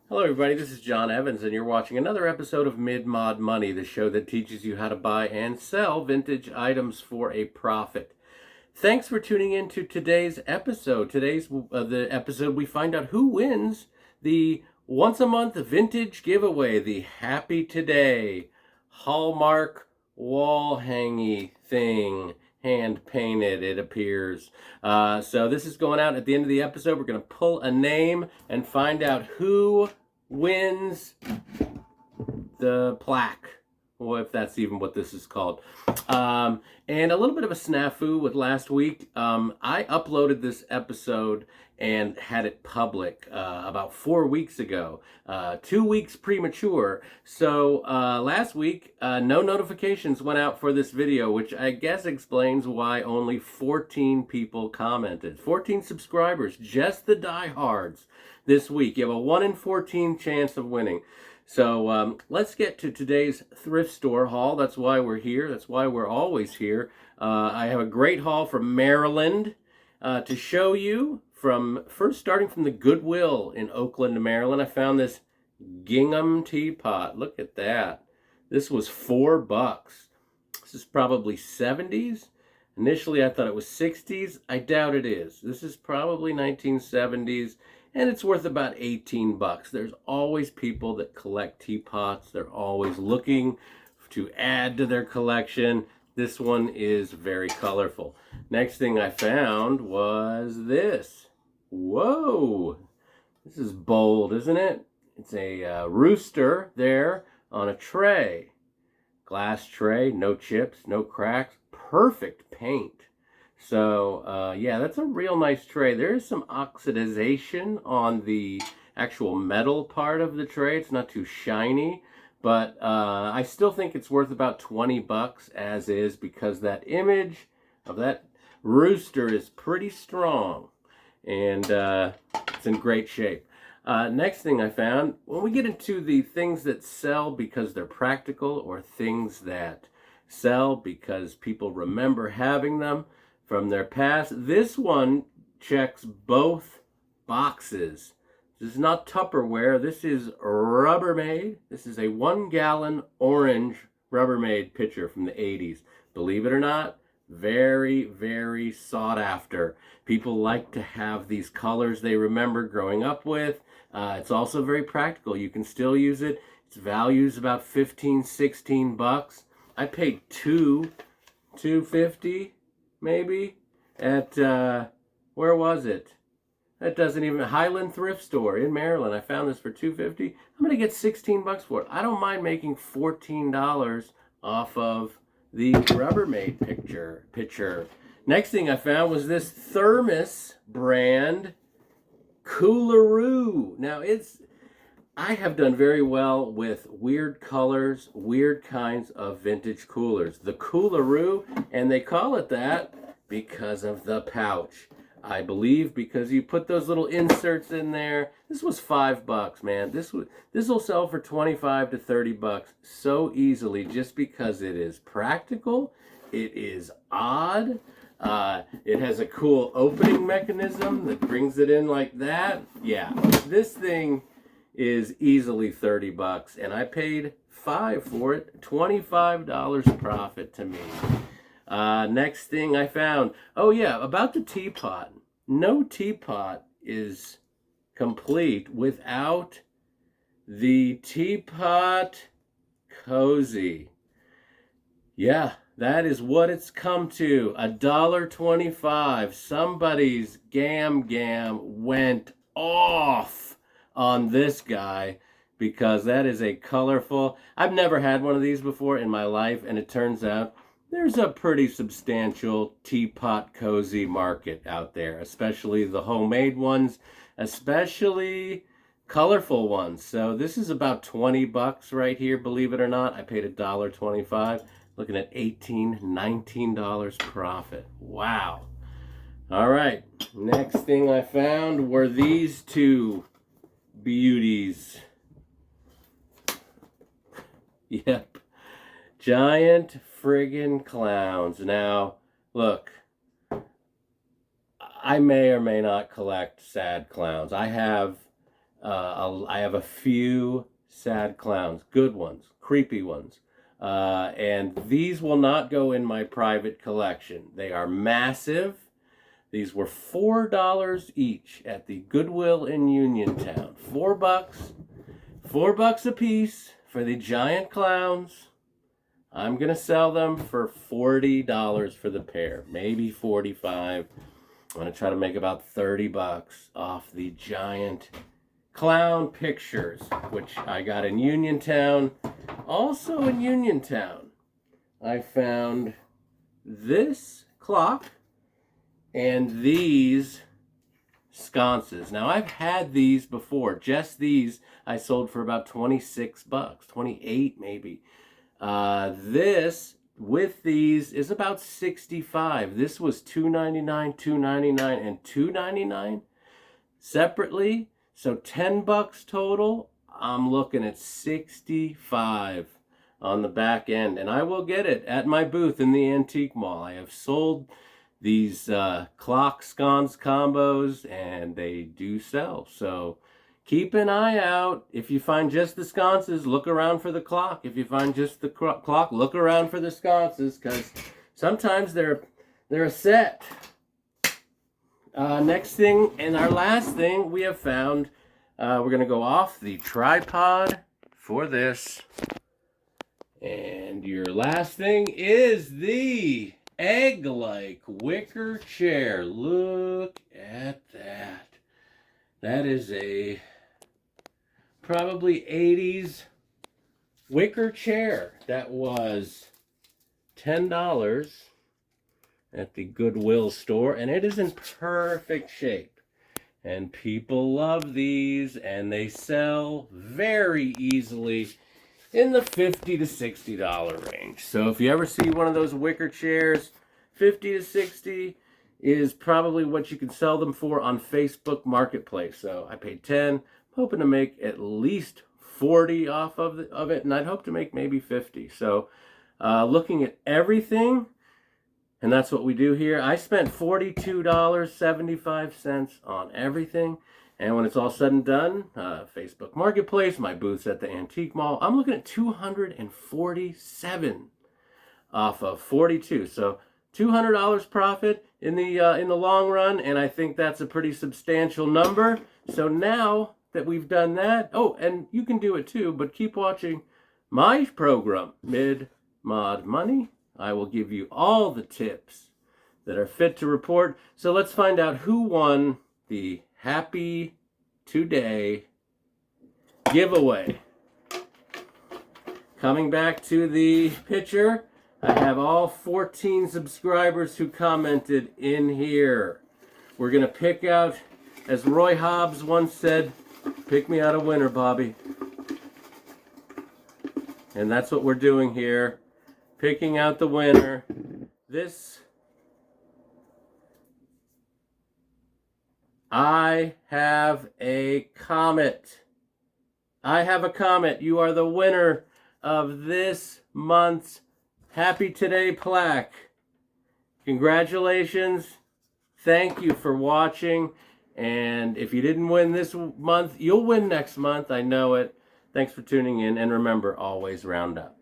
Hello everybody, this is John Evans and you're watching another episode of Mid-Mod Money, the show that teaches you how to buy and sell vintage items for a profit. Thanks for tuning in to today's episode. Today's the episode we find out who wins the once a month vintage giveaway, the Happy Today Hallmark wall hangy thing. Hand painted, it appears. So this is going out at the end of the episode. We're going to pull a name and find out who wins the plaque, or if that's even what this is called. And a little bit of a snafu with last week. I uploaded this episode and had it public about 4 weeks ago, 2 weeks premature. So last week, no notifications went out for this video, which I guess explains why only 14 people commented. 14 subscribers, just the diehards this week. You have a 1 in 14 chance of winning. So let's get to today's thrift store haul. That's why we're here. That's why we're always here. I have a great haul from Maryland to show you. Starting from the Goodwill in Oakland, Maryland. I found this gingham teapot. Look at that. This was $4. This is probably 70s. Initially, I thought it was 60s. I doubt it is. This is probably 1970s. And it's worth about 18 bucks. There's always people that collect teapots. They're always looking to add to their collection. This one is very colorful. Next thing I found was this. Whoa! This is bold, isn't it? It's a rooster there on a tray. Glass tray, no chips, no cracks, perfect paint. So, yeah, that's a real nice tray. There is some oxidization on the actual metal part of the tray. It's not too shiny, but I still think it's worth about 20 bucks as is, because that image of that rooster is pretty strong, and it's in great shape. Next thing I found, when we get into the things that sell because they're practical, or things that sell because people remember having them from their past, this one checks both boxes. This is not Tupperware. This is Rubbermaid. This is a 1-gallon orange Rubbermaid pitcher from the 80s. Believe it or not, very, very sought after. People like to have these colors they remember growing up with. It's also very practical. You can still use it. Its value is about 15, 16 bucks. I paid $2.50 maybe at where was it? That doesn't even, Highland Thrift Store in Maryland. I found this for $2.50. I'm gonna get 16 bucks for it. I don't mind making $14 off of the Rubbermaid pitcher. Next thing I found was this Thermos brand kooler-roo. Now I have done very well with weird colors, weird kinds of vintage coolers. The kooler-roo, and they call it that because of the pouch. I believe because you put those little inserts in there. This was $5, man. This will sell for 25 to 30 bucks so easily, just because it is practical. It is odd. It has a cool opening mechanism that brings it in like that. Yeah, this thing is easily 30 bucks, and I paid $5 for it. $25 profit to me. Next thing I found, oh yeah, about the teapot. No teapot is complete without the teapot cozy. Yeah, that is what it's come to. $1.25. Somebody's gam went off on this guy, because that is a colorful, I've never had one of these before in my life, and it turns out there's a pretty substantial teapot cozy market out there, especially the homemade ones, especially colorful ones. So this is about 20 bucks right here, believe it or not. I paid $1.25, looking at $18, $19 profit. Wow. All right, next thing I found were these two beauties. Yep. Giant friggin' clowns. Now, look, I may or may not collect sad clowns. I have I have a few sad clowns, good ones, creepy ones. And these will not go in my private collection. They are massive. These were $4 each at the Goodwill in Uniontown. $4. $4 a piece for the giant clowns. I'm going to sell them for $40 for the pair, maybe 45. I'm going to try to make about 30 bucks off the giant clown pictures, which I got in Uniontown. Also in Uniontown, I found this clock and these sconces. Now, I've had these before. Just these I sold for about 26 bucks, 28 maybe. This with these is about 65. This was $2.99, $2.99, and $2.99 separately. So 10 bucks total. I'm looking at 65 on the back end, and I will get it at my booth in the antique mall. I have sold these clock sconce combos, and they do sell. So keep an eye out. If you find just the sconces, look around for the clock. If you find just the clock, look around for the sconces, because sometimes they're a set. Next thing, and our last thing we have found, we're going to go off the tripod for this. And your last thing is the egg-like wicker chair. Look at that. That is a probably 80s wicker chair that was $10 at the Goodwill store, and it is in perfect shape. And people love these, and they sell very easily in the $50 to $60 range. So if you ever see one of those wicker chairs, $50 to $60 is probably what you can sell them for on Facebook Marketplace. So I paid $10, I'm hoping to make at least $40 off of it, and I'd hope to make maybe $50. So looking at everything, and that's what we do here. I spent $42.75 on everything. And when it's all said and done, Facebook Marketplace, my booth's at the Antique Mall, I'm looking at $247 off of 42. So $200 profit in the long run, and I think that's a pretty substantial number. So now that we've done that, oh, and you can do it too, but keep watching my program, Mid-Mod Money. I will give you all the tips that are fit to report. So let's find out who won the Happy Today giveaway. Coming back to the picture, I have all 14 subscribers who commented in here. We're going to pick out, as Roy Hobbs once said, pick me out a winner, Bobby. And that's what we're doing here. Picking out the winner. I have a comet. I have a comet. You are the winner of this month's Happy Today plaque. Congratulations. Thank you for watching. And if you didn't win this month, you'll win next month. I know it. Thanks for tuning in. And remember, always round up.